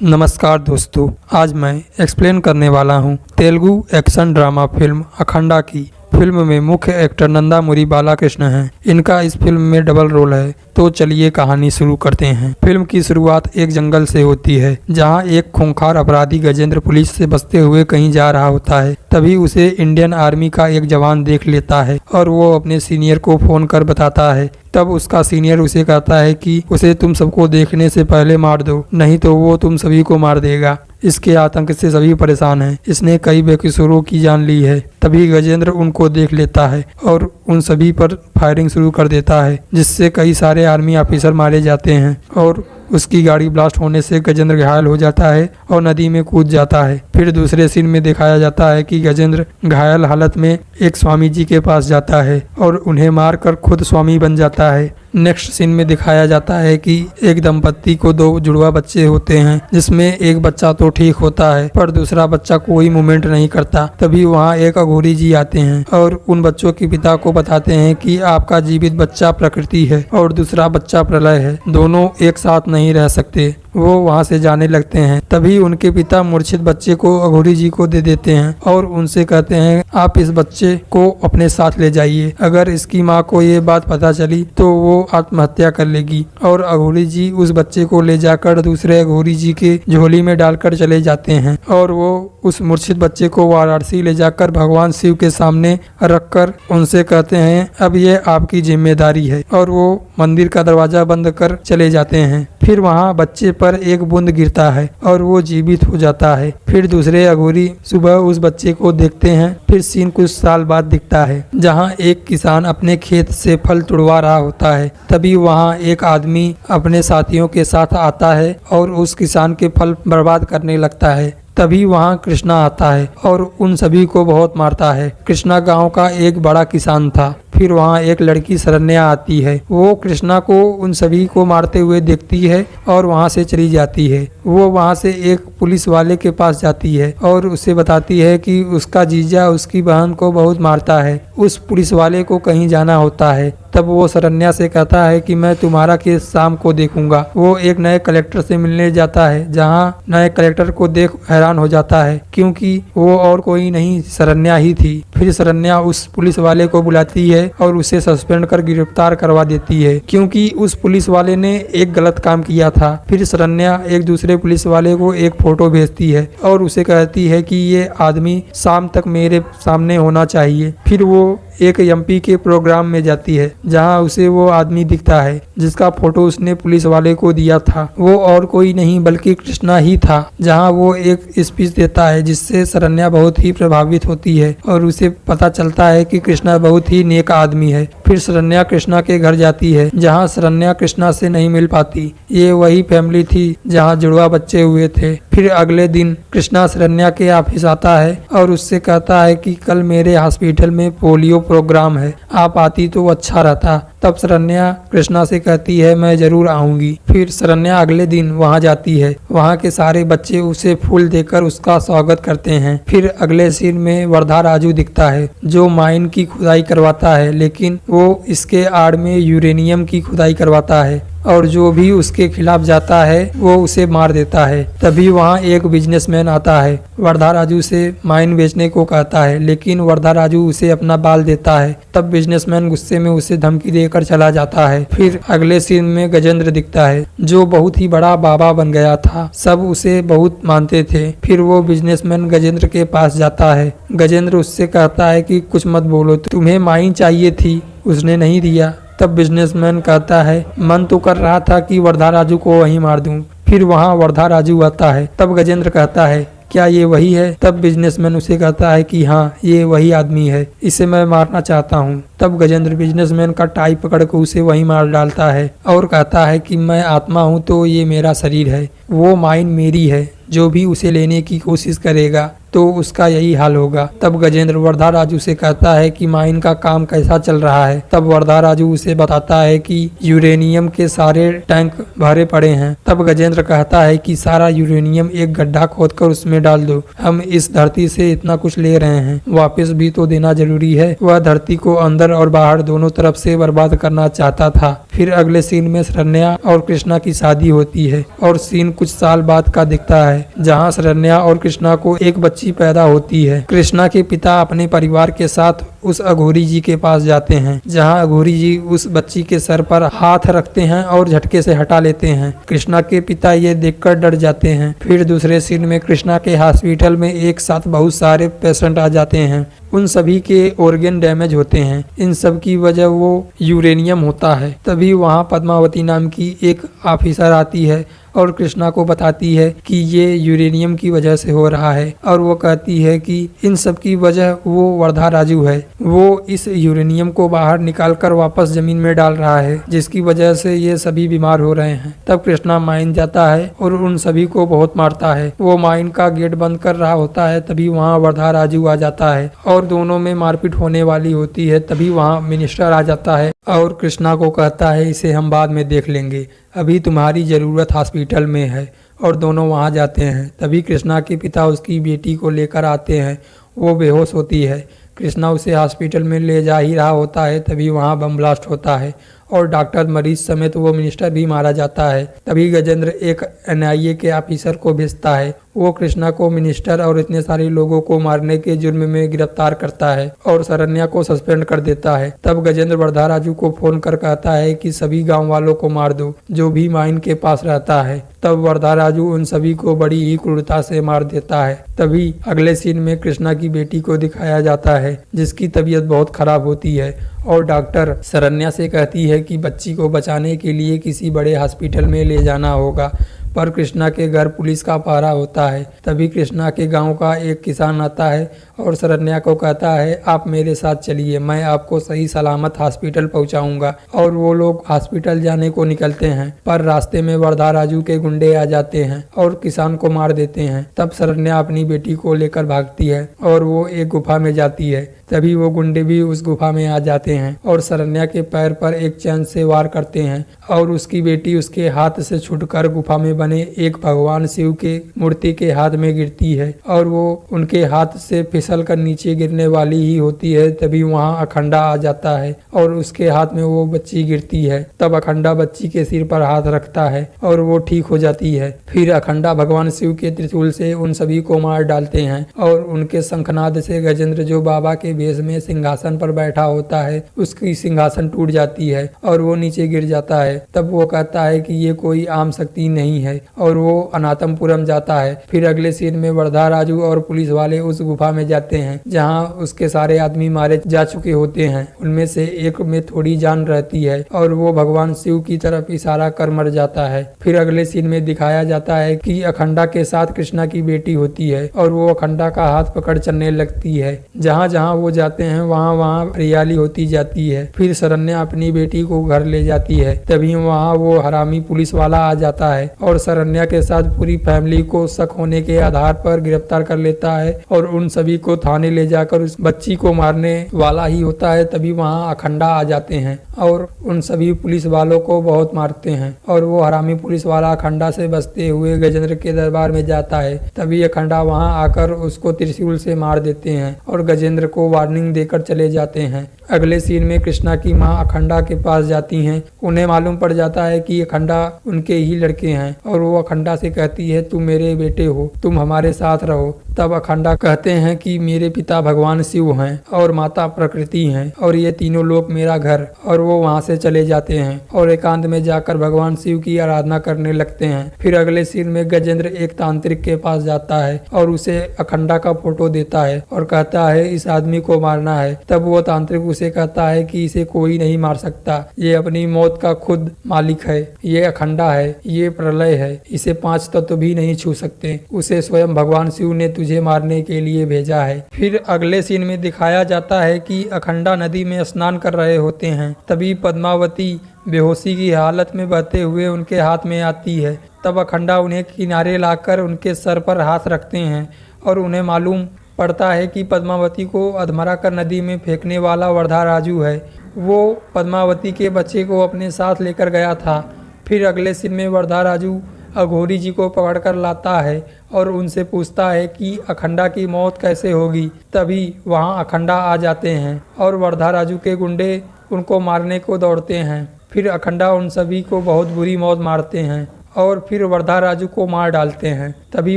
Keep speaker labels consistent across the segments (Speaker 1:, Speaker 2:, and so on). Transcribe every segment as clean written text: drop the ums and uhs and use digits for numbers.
Speaker 1: नमस्कार दोस्तों, आज मैं एक्सप्लेन करने वाला हूँ Telugu action drama film Akhanda की। फिल्म में मुख्य एक्टर नंदामुरी बालाकृष्ण हैं। इनका इस फिल्म में डबल रोल है। तो चलिए कहानी शुरू करते हैं। फिल्म की शुरुआत एक जंगल से होती है, जहां एक खूंखार अपराधी गजेंद्र पुलिस से बचते हुए कहीं जा रहा होता है। तभी उसे इंडियन आर्मी का एक जवान देख लेता है और वो अपने सीनियर को फोन कर बताता है। तब उसका सीनियर उसे कहता है कि उसे तुम सबको देखने से पहले मार दो, नहीं तो वो तुम सभी को मार देगा। इसके आतंक से सभी परेशान हैं। इसने कई बेकसूरों की जान ली है। तभी गजेंद्र उनको देख लेता है और उन सभी पर फायरिंग शुरू कर देता है, जिससे कई सारे आर्मी ऑफिसर मारे जाते हैं और उसकी गाड़ी ब्लास्ट होने से गजेंद्र घायल हो जाता है और नदी में कूद जाता है। फिर दूसरे सीन में दिखाया जाता है कि गजेंद्र घायल हालत में एक स्वामी जी के पास जाता है और उन्हें मारकर खुद स्वामी बन जाता है। नेक्स्ट सीन में दिखाया जाता है कि एक दंपत्ति को 2 जुड़वा बच्चे होते हैं, जिसमें एक बच्चा तो ठीक होता है पर दूसरा बच्चा कोई मूवमेंट नहीं करता। तभी वहाँ एक अघोरी जी आते हैं और उन बच्चों के पिता को बताते हैं कि आपका जीवित बच्चा प्रकृति है और दूसरा बच्चा प्रलय है, दोनों एक साथ नहीं रह सकते। वो वहाँ से जाने लगते हैं। तभी उनके पिता मूर्छित बच्चे को अघोरी जी को दे देते हैं और उनसे कहते हैं आप इस बच्चे को अपने साथ ले जाइए। अगर इसकी माँ को ये बात पता चली तो वो आत्महत्या कर लेगी। और अघोरी जी उस बच्चे को ले जाकर दूसरे अघोरी जी के झोली में डालकर चले जाते हैं और वो उस मूर्छित बच्चे को वाराणसी ले जाकर भगवान शिव के सामने रखकर उनसे कहते हैं अब ये आपकी जिम्मेदारी है, और वो मंदिर का दरवाजा बंद कर चले जाते हैं। फिर वहाँ बच्चे पर एक बूंद गिरता है और वो जीवित हो जाता है। फिर दूसरे अघोरी सुबह उस बच्चे को देखते हैं। फिर सीन कुछ साल बाद दिखता है, जहाँ एक किसान अपने खेत से फल तुड़वा रहा होता है। तभी वहाँ एक आदमी अपने साथियों के साथ आता है और उस किसान के फल बर्बाद करने लगता है। तभी वहाँ कृष्णा आता है और उन सभी को बहुत मारता है। कृष्णा गांव का एक बड़ा किसान था। फिर वहाँ एक लड़की शरण्या आती है। वो कृष्णा को उन सभी को मारते हुए देखती है और वहाँ से चली जाती है। वो वहाँ से एक पुलिस वाले के पास जाती है और उसे बताती है कि उसका जीजा उसकी बहन को बहुत मारता है। उस पुलिस वाले को कहीं जाना होता है। तब वो शरण्या से कहता है कि मैं तुम्हारा केस शाम को देखूंगा। वो एक नए कलेक्टर से मिलने जाता है, जहाँ नए कलेक्टर को देख हैरान हो जाता है क्योंकि वो और कोई नहीं शरण्या ही थी। फिर शरण्या उस पुलिस वाले को बुलाती है और उसे सस्पेंड कर गिरफ्तार करवा देती है क्योंकि उस पुलिस वाले ने एक गलत काम किया था। फिर शरण्या एक दूसरे पुलिस वाले को एक फोटो भेजती है और उसे कहती है कि ये आदमी शाम तक मेरे सामने होना चाहिए। फिर वो एक एमपी के प्रोग्राम में जाती है, जहां उसे वो आदमी दिखता है जिसका फोटो उसने पुलिस वाले को दिया था। वो और कोई नहीं बल्कि कृष्णा ही था। जहां वो एक स्पीच देता है जिससे शरण्या बहुत ही प्रभावित होती है और उसे पता चलता है कि कृष्णा बहुत ही नेक आदमी है। फिर शरण्या कृष्णा के घर जाती है, जहाँ शरण्या कृष्णा से नहीं मिल पाती। ये वही फैमिली थी जहाँ जुड़वा बच्चे हुए थे। फिर अगले दिन कृष्णा शरण्या के ऑफिस आता है और उससे कहता है कि कल मेरे हॉस्पिटल में पोलियो प्रोग्राम है, आप आती तो अच्छा रहता। तब शरण्या कृष्णा से कहती है मैं जरूर आऊंगी। फिर शरण्या अगले दिन वहां जाती है। वहां के सारे बच्चे उसे फूल देकर उसका स्वागत करते हैं। फिर अगले सीन में वर्धा राजू दिखता है, जो माइन की खुदाई करवाता है, लेकिन वो इसके आड़ में यूरेनियम की खुदाई करवाता है और जो भी उसके खिलाफ जाता है वो उसे मार देता है। तभी वहाँ एक बिजनेसमैन आता है। वर्धा राजू से माइन बेचने को कहता है, लेकिन वर्धा राजू उसे अपना बाल देता है। तब बिजनेसमैन गुस्से में उसे धमकी देकर चला जाता है। फिर अगले सीन में गजेंद्र दिखता है, जो बहुत ही बड़ा बाबा बन गया था। सब उसे बहुत मानते थे। फिर वो बिजनेसमैन गजेंद्र के पास जाता है। गजेंद्र उससे कहता है कि कुछ मत बोलो, तुम्हें माइन चाहिए थी, उसने नहीं दिया। तब बिजनेसमैन कहता है मन तो कर रहा था कि वर्धा राजू को वहीं मार दूं। फिर वहां वर्धा राजू आता है। तब गजेंद्र कहता है क्या ये वही है? तब बिजनेसमैन उसे कहता है कि हाँ ये वही आदमी है, इसे मैं मारना चाहता हूँ। तब गजेंद्र बिजनेसमैन का टाई पकड़ कर उसे वहीं मार डालता है और कहता है कि मैं आत्मा हूँ तो ये मेरा शरीर है, वो माइन मेरी है, जो भी उसे लेने की कोशिश करेगा तो उसका यही हाल होगा। तब गजेंद्र वर्धा राजू से कहता है कि माइन का काम कैसा चल रहा है। तब वर्धा राजू उसे बताता है कि यूरेनियम के सारे टैंक भरे पड़े हैं। तब गजेंद्र कहता है कि सारा यूरेनियम एक गड्ढा खोदकर उसमें डाल दो, हम इस धरती से इतना कुछ ले रहे हैं, वापस भी तो देना जरूरी है। वह धरती को अंदर और बाहर दोनों तरफ से बर्बाद करना चाहता था। फिर अगले सीन में शरण्या और कृष्णा की शादी होती है और सीन कुछ साल बाद का दिखता है, जहाँ शरण्या और कृष्णा को एक बच्ची पैदा होती है। कृष्णा के पिता अपने परिवार के साथ उस अघोरी जी के पास जाते हैं, जहां अघोरी जी उस बच्ची के सर पर हाथ रखते हैं और झटके से हटा लेते हैं। कृष्णा के पिता ये देखकर डर जाते हैं। फिर दूसरे सीन में कृष्णा के हॉस्पिटल में एक साथ बहुत सारे पेशेंट आ जाते हैं। उन सभी के ऑर्गन डैमेज होते हैं। इन सब की वजह वो यूरेनियम होता है। तभी वहाँ पद्मावती नाम की एक ऑफिसर आती है और कृष्णा को बताती है कि ये यूरेनियम की वजह से हो रहा है, और वो कहती है कि इन सब की वजह वो वर्धा राजू है। वो इस यूरेनियम को बाहर निकालकर वापस जमीन में डाल रहा है, जिसकी वजह से ये सभी बीमार हो रहे हैं। तब कृष्णा माइन जाता है और उन सभी को बहुत मारता है। वो माइन का गेट बंद कर रहा होता है, तभी वहाँ वर्धा राजू आ जाता है और दोनों में मारपीट होने वाली होती है। तभी वहाँ मिनिस्टर आ जाता है और कृष्णा को कहता है इसे हम बाद में देख लेंगे, अभी तुम्हारी ज़रूरत हॉस्पिटल में है। और दोनों वहाँ जाते हैं। तभी कृष्णा के पिता उसकी बेटी को लेकर आते हैं। वो बेहोश होती है। कृष्णा उसे हॉस्पिटल में ले जा ही रहा होता है, तभी वहाँ बम ब्लास्ट होता है और डॉक्टर, मरीज समेत वो मिनिस्टर भी मारा जाता है। तभी गजेंद्र एक NIA के ऑफिसर को भेजता है। वो कृष्णा को मिनिस्टर और इतने सारे लोगों को मारने के जुर्म में गिरफ्तार करता है और शरण्या को सस्पेंड कर देता है। तब गजेंद्र वर्धा राजू को फोन कर कहता है कि सभी गांव वालों को मार दो जो भी माइन के पास रहता है। तब वर्धा राजू उन सभी को बड़ी ही क्रूरता से मार देता है। तभी अगले सीन में कृष्णा की बेटी को दिखाया जाता है, जिसकी तबीयत बहुत खराब होती है और डॉक्टर शरण्या से कहती है कि बच्ची को बचाने के लिए किसी बड़े हॉस्पिटल में ले जाना होगा। पर कृष्णा के घर पुलिस का पहरा होता है। तभी कृष्णा के गांव का एक किसान आता है और शरण्या को कहता है आप मेरे साथ चलिए, मैं आपको सही सलामत हॉस्पिटल पहुंचाऊंगा। और वो लोग हॉस्पिटल जाने को निकलते हैं, पर रास्ते में वर्धा राजू के गुंडे आ जाते हैं और किसान को मार देते हैं। तब शरण्या अपनी बेटी को लेकर भागती है और वो एक गुफा में जाती है। तभी वो गुंडे भी उस गुफा में आ जाते हैं और शरण्या के पैर पर एक चैन से वार करते हैं और उसकी बेटी उसके हाथ से छूटकर गुफा में बने एक भगवान शिव के मूर्ति के हाथ में गिरती है और वो उनके हाथ से फिसल कर नीचे गिरने वाली ही होती है। तभी वहाँ अखंडा आ जाता है और उसके हाथ में वो बच्ची गिरती है। तब अखंडा बच्ची के सिर पर हाथ रखता है और वो ठीक हो जाती है। फिर अखंडा भगवान शिव के त्रिशूल से उन सभी को मार डालते हैं और उनके शंखनाद से गजेंद्र, जो बाबा के भेष में सिंहासन पर बैठा होता है, उसकी सिंहासन टूट जाती है और वो नीचे गिर जाता है। तब वो कहता है कि ये कोई आम शक्ति नहीं है और वो अनाथमपुरम जाता है। फिर अगले सीन में वर्धा राजू और पुलिस वाले उस गुफा में जाते हैं जहाँ उसके सारे आदमी मारे जा चुके होते हैं। उनमें से एक में थोड़ी जान रहती है और वो भगवान शिव की तरफ इशारा कर मर जाता है। फिर अगले सीन में दिखाया जाता है कि अखंडा के साथ कृष्णा की बेटी होती है और वो अखंडा का हाथ पकड़ चलने लगती है। जहाँ जहाँ वो जाते हैं वहाँ वहाँ हरियाली होती जाती है। फिर शरण्या अपनी बेटी को घर ले जाती है। तभी वहाँ वो हरामी पुलिस वाला आ जाता है और शरण्या के साथ पूरी फैमिली को शक होने के आधार पर गिरफ्तार कर लेता है और उन सभी को थाने ले जाकर उस बच्ची को मारने वाला ही होता है। तभी वहाँ अखंडा आ जाते हैं और उन सभी पुलिस वालों को बहुत मारते हैं और वो हरामी पुलिस वाला अखंडा से बचते हुए गजेंद्र के दरबार में जाता है। तभी अखंडा वहाँ आकर उसको त्रिशूल से मार देते हैं और गजेंद्र को वार्निंग देकर चले जाते हैं। अगले सीन में कृष्णा की माँ अखंडा के पास जाती हैं। उन्हें मालूम पड़ जाता है कि अखंडा उनके ही लड़के हैं और वो अखंडा से कहती है तुम मेरे बेटे हो, तुम हमारे साथ रहो। तब अखंडा कहते हैं कि मेरे पिता भगवान शिव हैं और माता प्रकृति हैं और ये तीनों लोग मेरा घर। और वो वहाँ से चले जाते हैं और एकांत में जाकर भगवान शिव की आराधना करने लगते हैं। फिर अगले सीन में गजेंद्र एक तांत्रिक के पास जाता है और उसे अखंडा का फोटो देता है और कहता है इस आदमी को मारना है। तब वो तांत्रिक उसे कहता है कि इसे कोई नहीं मार सकता, ये अपनी मौत का खुद मालिक है, ये अखंडा है, ये प्रलय है, इसे 5 तत्व भी नहीं छू सकते, उसे स्वयं भगवान शिव ने तुझे मारने के लिए भेजा है। फिर अगले सीन में दिखाया जाता है कि अखंडा नदी में स्नान कर रहे होते हैं। तभी पद्मावती बेहोशी की हालत में बहते हुए उनके हाथ में आती है तब अखंडा उन्हें किनारे लाकर उनके सर पर हाथ रखते हैं और उन्हें मालूम पड़ता है कि पद्मावती को अधमरा कर नदी में फेंकने वाला वर्धा राजू है। वो पद्मावती के बच्चे को अपने साथ लेकर गया था। फिर अगले सीन में वर्धा राजू अघोरी जी को पकड़कर लाता है और उनसे पूछता है कि अखंडा की मौत कैसे होगी। तभी वहां अखंडा आ जाते हैं और वर्धा राजू के गुंडे उनको मारने को दौड़ते हैं। फिर अखंडा उन सभी को बहुत बुरी मौत मारते हैं और फिर वर्धा राजू को मार डालते हैं। तभी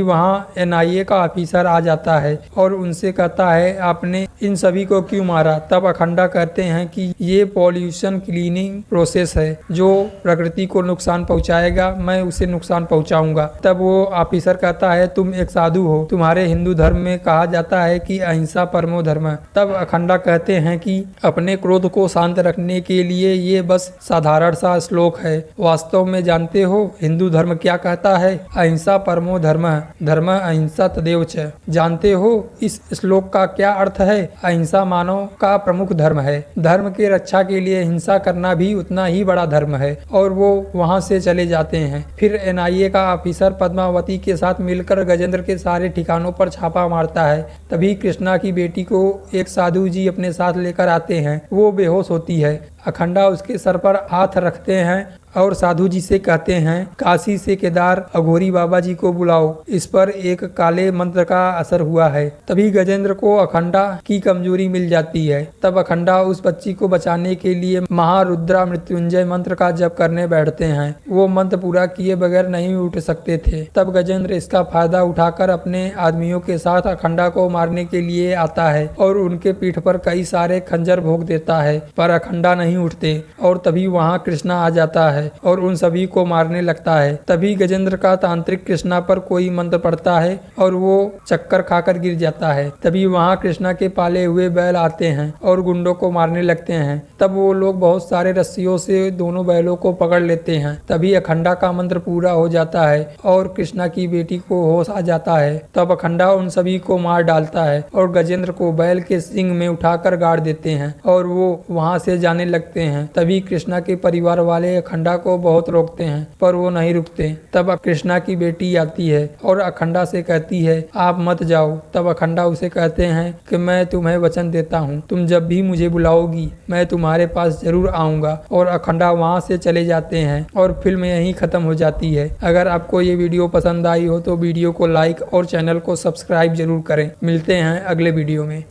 Speaker 1: वहां एनआईए का ऑफिसर आ जाता है और उनसे कहता है आपने इन सभी को क्यों मारा। तब अखंडा कहते हैं कि ये पॉल्यूशन क्लीनिंग प्रोसेस है, जो प्रकृति को नुकसान पहुंचाएगा मैं उसे नुकसान पहुंचाऊंगा। तब वो ऑफिसर कहता है तुम एक साधु हो, तुम्हारे हिंदू धर्म में कहा जाता है कि अहिंसा परमो धर्म। तब अखंडा कहते हैं कि अपने क्रोध को शांत रखने के लिए ये बस साधारण सा श्लोक है, वास्तव में जानते हो हिंदू धर्म क्या कहता है, अहिंसा परमो धर्म, धर्म अहिंसा तदेव च। जानते हो इस श्लोक का क्या अर्थ है, अहिंसा मानव का प्रमुख धर्म है, धर्म के रक्षा के लिए हिंसा करना भी उतना ही बड़ा धर्म है। और वो वहां से चले जाते हैं। फिर एनआईए का ऑफिसर पद्मावती के साथ मिलकर गजेंद्र के सारे ठिकानों पर छापा मारता है। तभी कृष्णा की बेटी को एक साधु जी अपने साथ लेकर आते हैं। वो बेहोश होती है। अखंडा उसके सर पर हाथ रखते हैं और साधु जी से कहते हैं काशी से केदार अघोरी बाबा जी को बुलाओ, इस पर एक काले मंत्र का असर हुआ है। तभी गजेंद्र को अखंडा की कमजोरी मिल जाती है। तब अखंडा उस बच्ची को बचाने के लिए महारुद्रा मृत्युंजय मंत्र का जप करने बैठते हैं। वो मंत्र पूरा किए बगैर नहीं उठ सकते थे। तब गजेंद्र इसका फायदा उठाकर अपने आदमियों के साथ अखंडा को मारने के लिए आता है और उनके पीठ पर कई सारे खंजर भोंक देता है, पर अखंडा नहीं उठते। और तभी वहां कृष्णा आ जाता है और उन सभी को मारने लगता है। तभी गजेंद्र का तांत्रिक कृष्णा पर कोई मंत्र पड़ता है और वो चक्कर खाकर गिर जाता है। तभी वहां कृष्णा के पाले हुए बैल आते हैं और गुंडों को मारने लगते हैं। तब वो लोग बहुत सारे रस्सियों से दोनों बैलों को पकड़ लेते हैं। तभी अखंडा का मंत्र पूरा हो जाता है और कृष्णा की बेटी को होश आ जाता है। तब अखंडा उन सभी को मार डालता है और गजेंद्र को बैल के सींग में उठाकर गाड़ देते हैं और वो वहां से जाने लगते हैं। तभी कृष्णा के परिवार वाले अखंडा को बहुत रोकते हैं, पर वो नहीं रुकते। तब कृष्णा की बेटी आती है और अखंडा से कहती है आप मत जाओ। तब अखंडा उसे कहते हैं कि मैं तुम्हें वचन देता हूँ, तुम जब भी मुझे बुलाओगी मैं तुम्हारे पास जरूर आऊंगा। और अखंडा वहाँ से चले जाते हैं और फिल्म यहीं खत्म हो जाती है। अगर आपको ये वीडियो पसंद आई हो तो वीडियो को लाइक और चैनल को सब्सक्राइब जरूर करें। मिलते हैं अगले वीडियो में।